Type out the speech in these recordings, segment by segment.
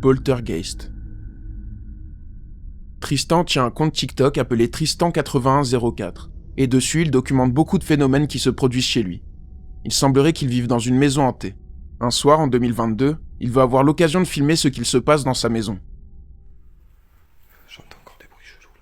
Poltergeist. Tristan tient un compte TikTok appelé Tristan8104, et dessus il documente beaucoup de phénomènes qui se produisent chez lui. Il semblerait qu'il vive dans une maison hantée. Un soir, en 2022, il va avoir l'occasion de filmer ce qu'il se passe dans sa maison. J'entends encore des bruits chelous là.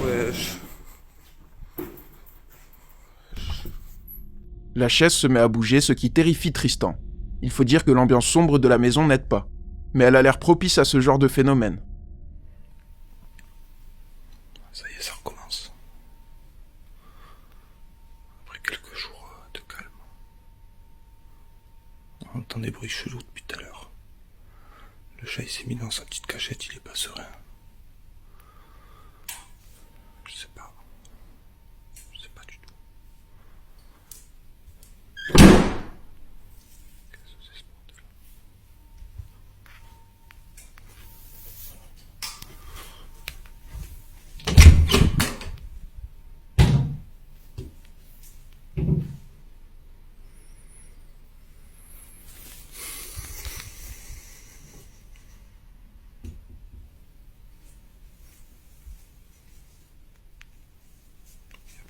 Wesh. La chaise se met à bouger, ce qui terrifie Tristan. Il faut dire que l'ambiance sombre de la maison n'aide pas, mais elle a l'air propice à ce genre de phénomène. Ça y est, ça recommence. Après quelques jours de calme. On entend des bruits chelous depuis tout à l'heure. Le chat il s'est mis dans sa petite cachette, il est pas serein. Je sais pas. Je sais pas du tout. Qu'est-ce que c'est ce bordel ?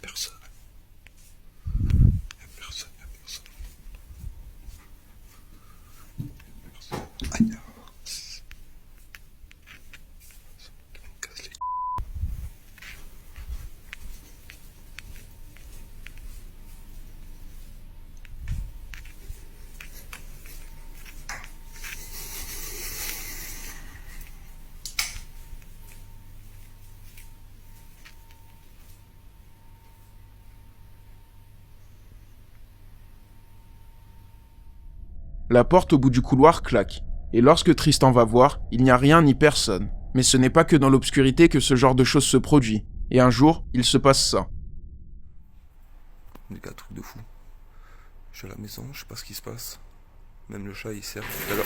Personne. Y'a personne. Aïe. Ça me casse les couilles. La porte au bout du couloir claque, et lorsque Tristan va voir, il n'y a rien ni personne. Mais ce n'est pas que dans l'obscurité que ce genre de choses se produit, et un jour, il se passe ça. Les gars, truc de fou. Je suis à la maison, je sais pas ce qui se passe. Même le chat il sert tout à l'heure.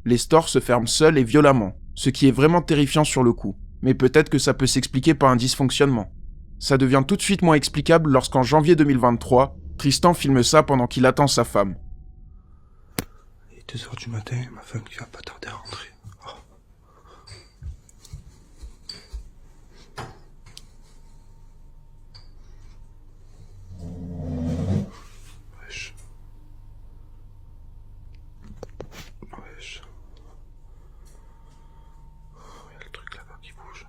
Les stores se ferment seuls et violemment, ce qui est vraiment terrifiant sur le coup. Mais peut-être que ça peut s'expliquer par un dysfonctionnement. Ça devient tout de suite moins explicable lorsqu'en janvier 2023, Tristan filme ça pendant qu'il attend sa femme. Il est 2h du matin, ma femme qui va pas tarder à rentrer. Oh. Wesh. Wesh. Oh, y a le truc là-bas qui bouge.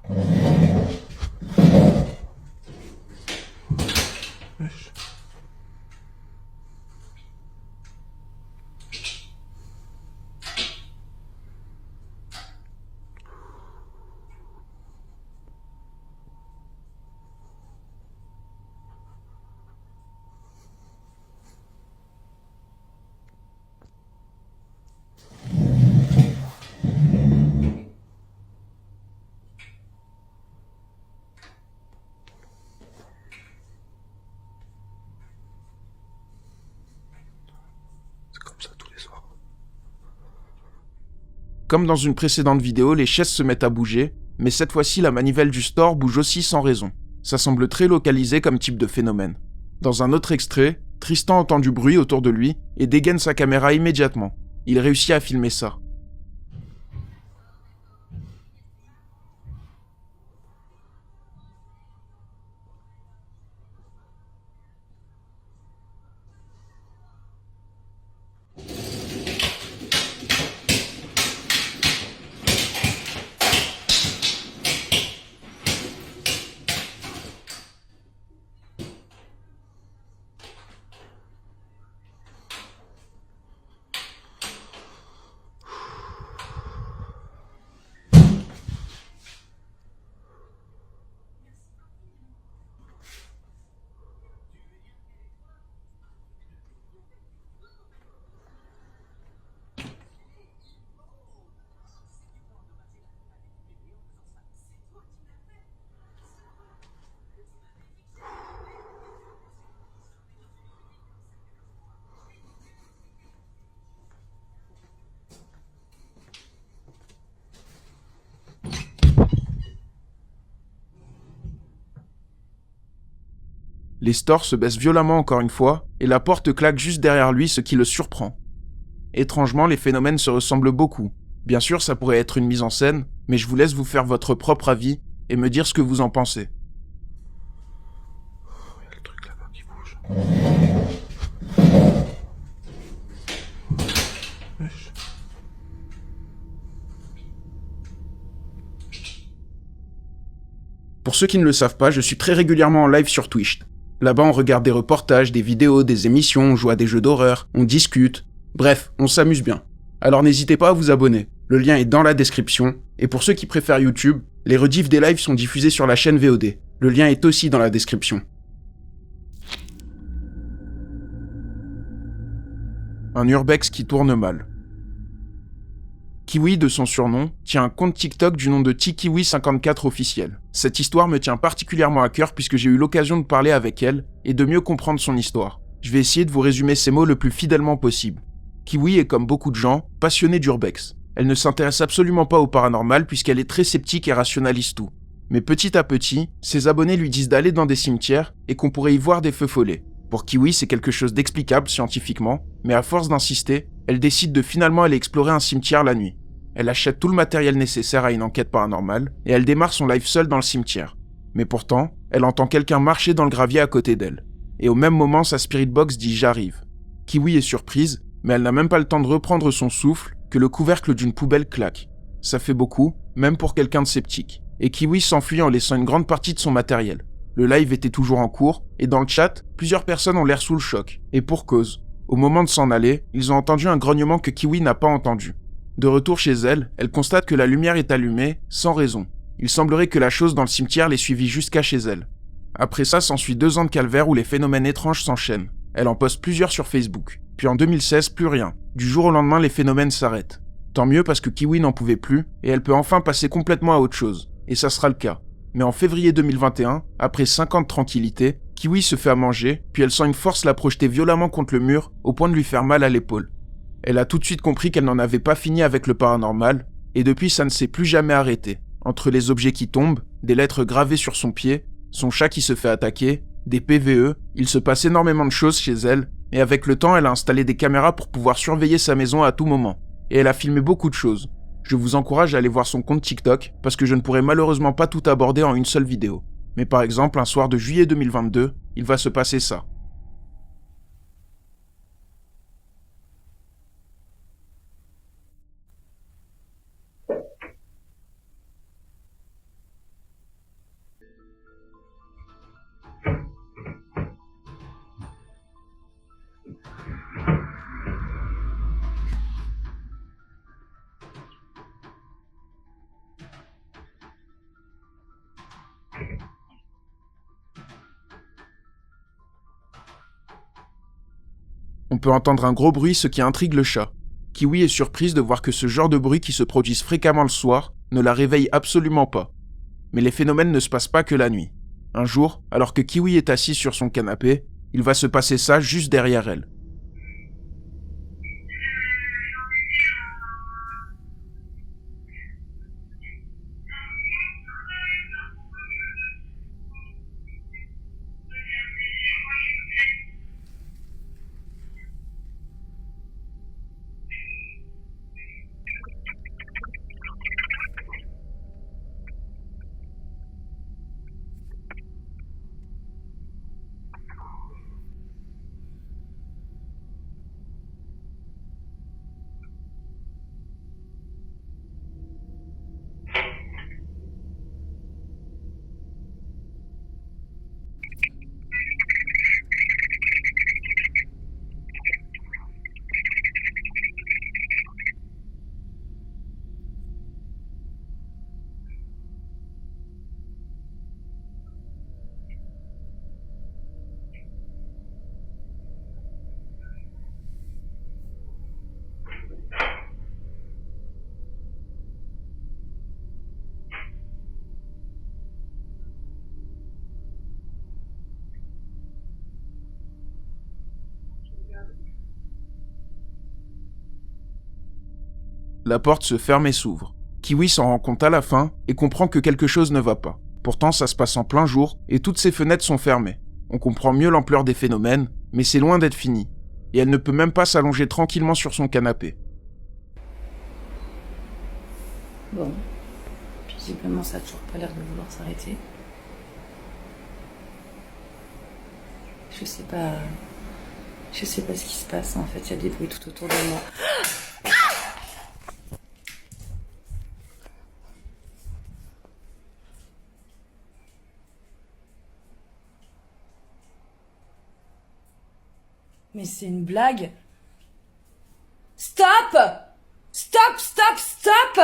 Wesh. C'est comme ça tous les soirs. Comme dans une précédente vidéo, les chaises se mettent à bouger, mais cette fois-ci la manivelle du store bouge aussi sans raison. Ça semble très localisé comme type de phénomène. Dans un autre extrait, Tristan entend du bruit autour de lui et dégaine sa caméra immédiatement. Il réussit à filmer ça. Les stores se baissent violemment encore une fois, et la porte claque juste derrière lui, ce qui le surprend. Étrangement, les phénomènes se ressemblent beaucoup. Bien sûr, ça pourrait être une mise en scène, mais je vous laisse vous faire votre propre avis et me dire ce que vous en pensez. Il y a le truc là-bas qui bouge. Wesh. Pour ceux qui ne le savent pas, je suis très régulièrement en live sur Twitch. Là-bas, on regarde des reportages, des vidéos, des émissions, on joue à des jeux d'horreur, on discute. Bref, on s'amuse bien. Alors n'hésitez pas à vous abonner. Le lien est dans la description. Et pour ceux qui préfèrent YouTube, les rediffs des lives sont diffusés sur la chaîne VOD. Le lien est aussi dans la description. Un urbex qui tourne mal. Kiwi, de son surnom, tient un compte TikTok du nom de Tkiwi54 officiel. Cette histoire me tient particulièrement à cœur puisque j'ai eu l'occasion de parler avec elle et de mieux comprendre son histoire. Je vais essayer de vous résumer ces mots le plus fidèlement possible. Kiwi est, comme beaucoup de gens, passionnée d'urbex. Elle ne s'intéresse absolument pas au paranormal puisqu'elle est très sceptique et rationalise tout. Mais petit à petit, ses abonnés lui disent d'aller dans des cimetières et qu'on pourrait y voir des feux follets. Pour Kiwi, c'est quelque chose d'explicable scientifiquement, mais à force d'insister, elle décide de finalement aller explorer un cimetière la nuit. Elle achète tout le matériel nécessaire à une enquête paranormale et elle démarre son live seule dans le cimetière. Mais pourtant, elle entend quelqu'un marcher dans le gravier à côté d'elle. Et au même moment, sa spirit box dit « j'arrive ». Kiwi est surprise, mais elle n'a même pas le temps de reprendre son souffle que le couvercle d'une poubelle claque. Ça fait beaucoup, même pour quelqu'un de sceptique. Et Kiwi s'enfuit en laissant une grande partie de son matériel. Le live était toujours en cours, et dans le chat, plusieurs personnes ont l'air sous le choc. Et pour cause. Au moment de s'en aller, ils ont entendu un grognement que Kiwi n'a pas entendu. De retour chez elle, elle constate que la lumière est allumée, sans raison. Il semblerait que la chose dans le cimetière l'ait suivie jusqu'à chez elle. Après ça, s'ensuit 2 ans de calvaire où les phénomènes étranges s'enchaînent. Elle en poste plusieurs sur Facebook. Puis en 2016, plus rien. Du jour au lendemain, les phénomènes s'arrêtent. Tant mieux parce que Kiwi n'en pouvait plus, et elle peut enfin passer complètement à autre chose. Et ça sera le cas. Mais en février 2021, après 5 ans de tranquillité, Kiwi se fait à manger, puis elle sent une force la projeter violemment contre le mur, au point de lui faire mal à l'épaule. Elle a tout de suite compris qu'elle n'en avait pas fini avec le paranormal, et depuis ça ne s'est plus jamais arrêté. Entre les objets qui tombent, des lettres gravées sur son pied, son chat qui se fait attaquer, des PVE, il se passe énormément de choses chez elle, et avec le temps elle a installé des caméras pour pouvoir surveiller sa maison à tout moment. Et elle a filmé beaucoup de choses. Je vous encourage à aller voir son compte TikTok, parce que je ne pourrai malheureusement pas tout aborder en une seule vidéo. Mais par exemple, un soir de juillet 2022, il va se passer ça. On peut entendre un gros bruit, ce qui intrigue le chat. Kiwi est surprise de voir que ce genre de bruit qui se produisent fréquemment le soir ne la réveille absolument pas. Mais les phénomènes ne se passent pas que la nuit. Un jour, alors que Kiwi est assise sur son canapé, il va se passer ça juste derrière elle. La porte se ferme et s'ouvre. Kiwi s'en rend compte à la fin et comprend que quelque chose ne va pas. Pourtant, ça se passe en plein jour et toutes ses fenêtres sont fermées. On comprend mieux l'ampleur des phénomènes, mais c'est loin d'être fini. Et elle ne peut même pas s'allonger tranquillement sur son canapé. Bon, visiblement ça a toujours pas l'air de vouloir s'arrêter. Je sais pas ce qui se passe en fait, il y a des bruits tout autour de moi. Mais c'est une blague. Stop! Stop, stop, stop!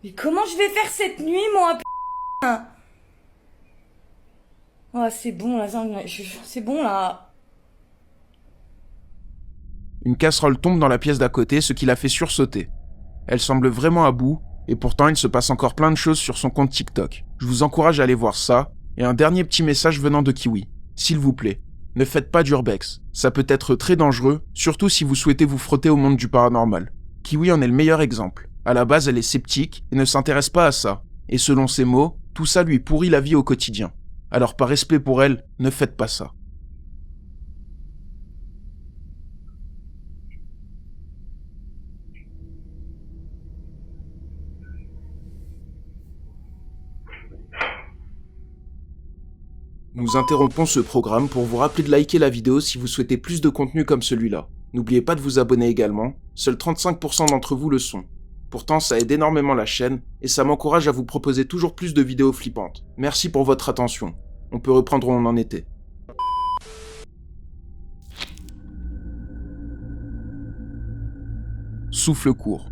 Mais comment je vais faire cette nuit, moi, putain? Oh, c'est bon, là, c'est bon, là. Une casserole tombe dans la pièce d'à côté, ce qui la fait sursauter. Elle semble vraiment à bout, et pourtant il se passe encore plein de choses sur son compte TikTok. Je vous encourage à aller voir ça, et un dernier petit message venant de Kiwi. S'il vous plaît, ne faites pas d'urbex. Ça peut être très dangereux, surtout si vous souhaitez vous frotter au monde du paranormal. Kiwi en est le meilleur exemple. À la base, elle est sceptique et ne s'intéresse pas à ça. Et selon ses mots, tout ça lui pourrit la vie au quotidien. Alors par respect pour elle, ne faites pas ça. Nous interrompons ce programme pour vous rappeler de liker la vidéo si vous souhaitez plus de contenu comme celui-là. N'oubliez pas de vous abonner également, seuls 35% d'entre vous le sont. Pourtant, ça aide énormément la chaîne et ça m'encourage à vous proposer toujours plus de vidéos flippantes. Merci pour votre attention. On peut reprendre où on en était. Souffle court.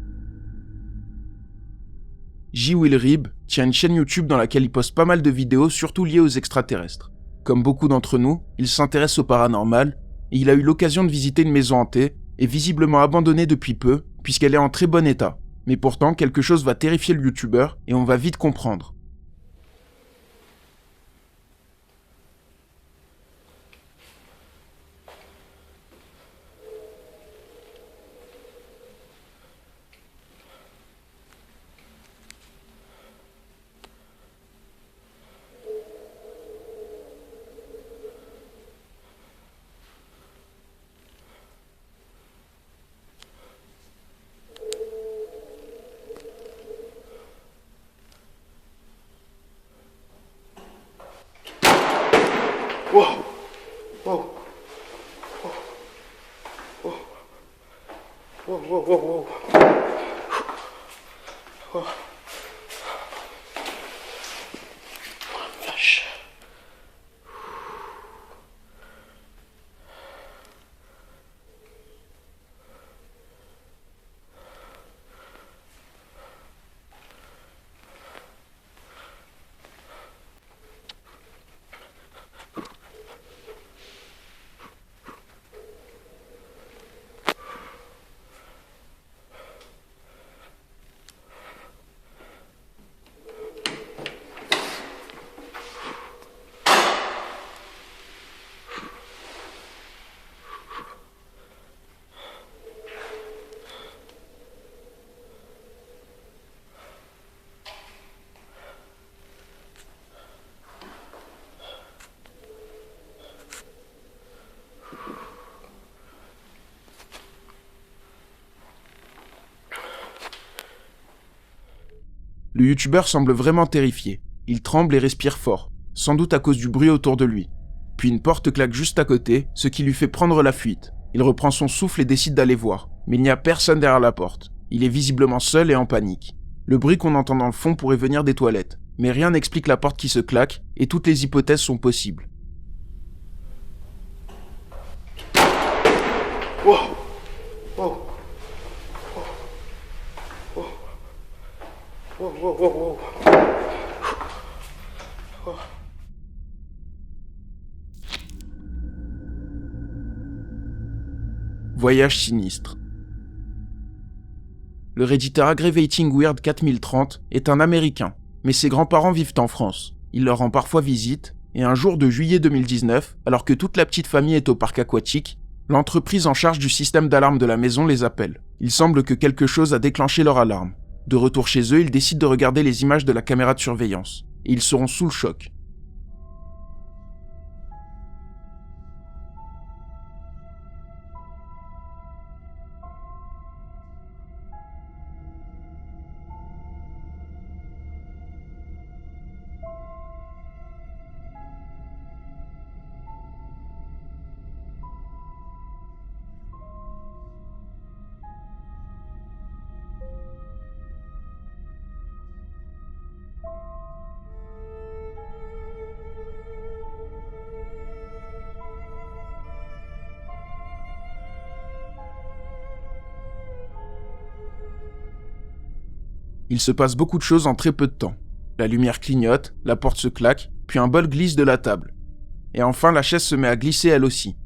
J. Will Rib tient une chaîne YouTube dans laquelle il poste pas mal de vidéos, surtout liées aux extraterrestres. Comme beaucoup d'entre nous, il s'intéresse au paranormal, et il a eu l'occasion de visiter une maison hantée, et visiblement abandonnée depuis peu, puisqu'elle est en très bon état. Mais pourtant, quelque chose va terrifier le youtubeur, et on va vite comprendre. Wow. Wow. Wow. Wow. Wow. Wow. Wow. Wow. Vache. Le youtubeur semble vraiment terrifié. Il tremble et respire fort, sans doute à cause du bruit autour de lui. Puis une porte claque juste à côté, ce qui lui fait prendre la fuite. Il reprend son souffle et décide d'aller voir, mais il n'y a personne derrière la porte. Il est visiblement seul et en panique. Le bruit qu'on entend dans le fond pourrait venir des toilettes, mais rien n'explique la porte qui se claque, et toutes les hypothèses sont possibles. Wow. Wow. Wow, wow, wow, wow. Voyage sinistre. Le Redditeur Aggravating Weird 4030 est un Américain, mais ses grands-parents vivent en France. Il leur rend parfois visite, et un jour de juillet 2019, alors que toute la petite famille est au parc aquatique, l'entreprise en charge du système d'alarme de la maison les appelle. Il semble que quelque chose a déclenché leur alarme. De retour chez eux, ils décident de regarder les images de la caméra de surveillance. et ils seront sous le choc. Il se passe beaucoup de choses en très peu de temps. La lumière clignote, la porte se claque, puis un bol glisse de la table. Et enfin, la chaise se met à glisser elle aussi.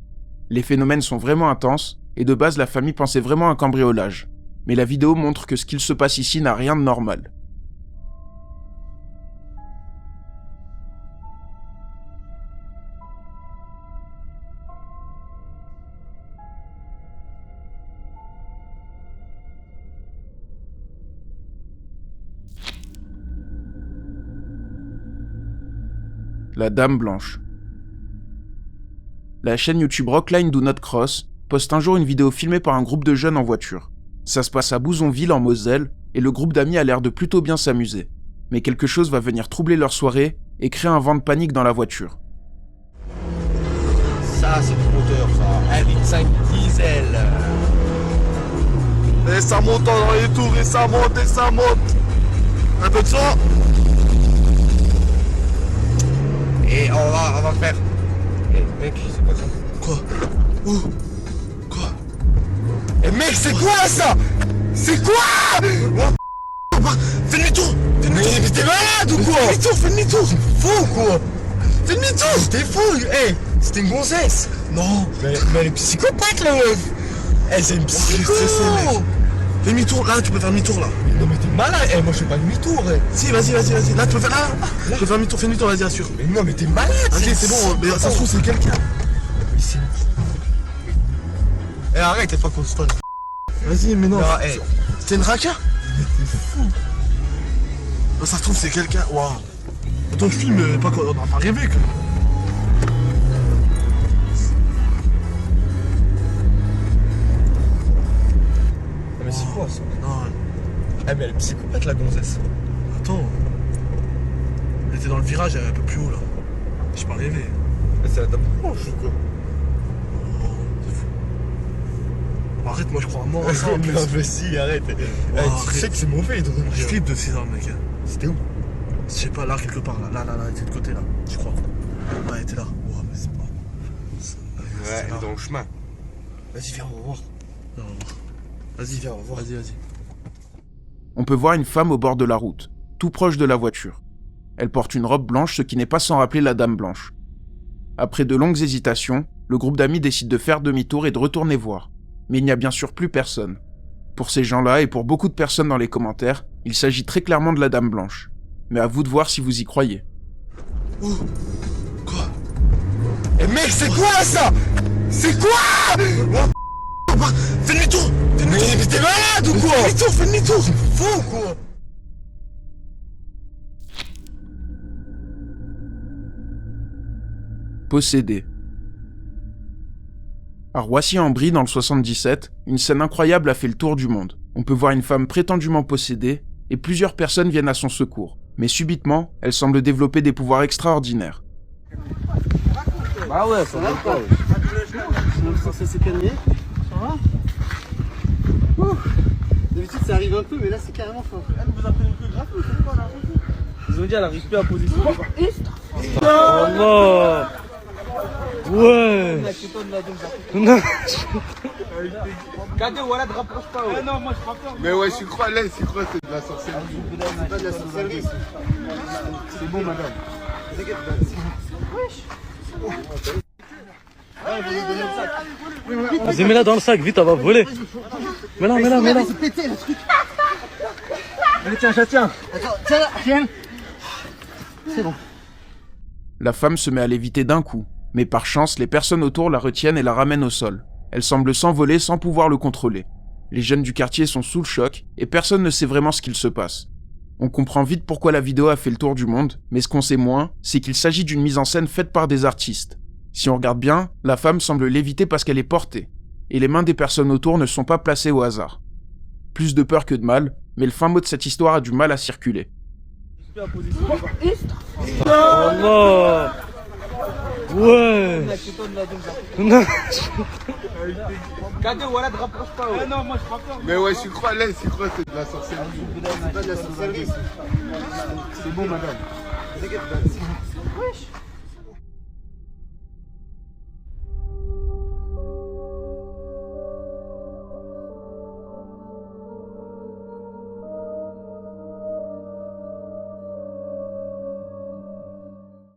Les phénomènes sont vraiment intenses, et de base la famille pensait vraiment à un cambriolage. Mais la vidéo montre que ce qu'il se passe ici n'a rien de normal. La Dame Blanche. La chaîne YouTube Rockline Do Not Cross poste un jour une vidéo filmée par un groupe de jeunes en voiture. Ça se passe à Bouzonville en Moselle, et le groupe d'amis a l'air de plutôt bien s'amuser. Mais quelque chose va venir troubler leur soirée et créer un vent de panique dans la voiture. Ça, c'est du moteur, ça. 1,5 diesel. Et ça monte dans les tours, et ça monte, et ça monte. Un peu de ça. Et on va faire. Eh, mec, c'est pas ça. Quoi? Où? Quoi? Eh mec, c'est quoi ça? C'est quoi? Fais demi-tour! Mais t'es malade ou quoi? Fais demi-tour! Fou quoi? Fais demi-tour! T'es fou! Eh! C'était une gonzesse! Non! Mais elle est psychopathe la meuf! Eh, c'est une psycho! Fais demi-tour, là tu peux faire demi-tour là! Non, mais t'es malade! Eh, moi je fais pas demi-tour, eh! Si, vas-y, là tu peux faire là! Tu peux faire demi-tour, fais demi-tour, vas-y, assure! Mais non, mais t'es malade! Vas-y, c'est bon, mais ça se trouve c'est quelqu'un! Eh, arrête, t'es pas constant! Vas-y, mais non! Eh! C'était une raca? Mais t'es fou! Ça se trouve c'est quelqu'un, waouh! Attends, je filme, pas qu'on n'a pas rêvé que. Mais c'est quoi ça? Non, Eh, mais elle est psychopathe la gonzesse! attends. Elle était dans le virage, elle est un peu plus haut là. J'ai pas rêvé. Mais c'est la dame blanche ou quoi? Arrête, moi je crois mort à ça en plus. Non, mais si, arrête! Eh, tu sais que c'est mauvais de Je revenir. flippe de ces armes, mec. C'était où? Je sais pas, là quelque part, là, elle était de côté là, je crois. Ouais, elle était là. Ouais, mais c'est pas. Ouais, elle est dans le chemin. Vas-y, viens, on va voir. Non, vas-y, Viens, on va voir. vas-y. On peut voir une femme au bord de la route, tout proche de la voiture. Elle porte une robe blanche, ce qui n'est pas sans rappeler la Dame Blanche. Après de longues hésitations, le groupe d'amis décide de faire demi-tour et de retourner voir. Mais il n'y a bien sûr plus personne. Pour ces gens-là et pour beaucoup de personnes dans les commentaires, il s'agit très clairement de la Dame Blanche. Mais à vous de voir si vous y croyez. Où? Quoi? Eh, mec, c'est quoi ça? C'est quoi? Fais demi-tour! Mais t'es malade ou quoi? Fais demi-tour! Fou quoi! Possédé. À Roissy-en-Brie, dans le 77, une scène incroyable a fait le tour du monde. On peut voir une femme prétendument possédée, et plusieurs personnes viennent à son secours. Mais subitement, elle semble développer des pouvoirs extraordinaires. Bah ouais, ça va pas. On est censé se calmer. Ça va? D'habitude ça arrive un peu, mais là c'est carrément fort. Elle vous a pris une plus grave ou c'est quoi là? Ils ont dit elle arrive plus à poser son corps. Oh non! Ouais! Non! Cadeau, voilà, te rapproche pas. Ouais, non, moi je prends peur. Mais ouais, je crois, là, c'est quoi? C'est de la sorcellerie. C'est pas de la sorcellerie. C'est bon, madame. Vas-y, mets-la dans le sac, vite, elle va voler. Mets-la. Allez, tiens, je la tiens. Attends, tiens. C'est bon. La femme se met à léviter d'un coup, mais par chance, les personnes autour la retiennent et la ramènent au sol. Elle semble s'envoler sans pouvoir le contrôler. Les jeunes du quartier sont sous le choc et personne ne sait vraiment ce qu'il se passe. On comprend vite pourquoi la vidéo a fait le tour du monde, mais ce qu'on sait moins, c'est qu'il s'agit d'une mise en scène faite par des artistes. Si on regarde bien, la femme semble léviter parce qu'elle est portée, et les mains des personnes autour ne sont pas placées au hasard. Plus de peur que de mal, mais le fin mot de cette histoire a du mal à circuler. Allah. Ouais. Non. Mais ouais, je crois là, c'est quoi, c'est de la sorcellerie. C'est pas de la sorcellerie. C'est bon, madame.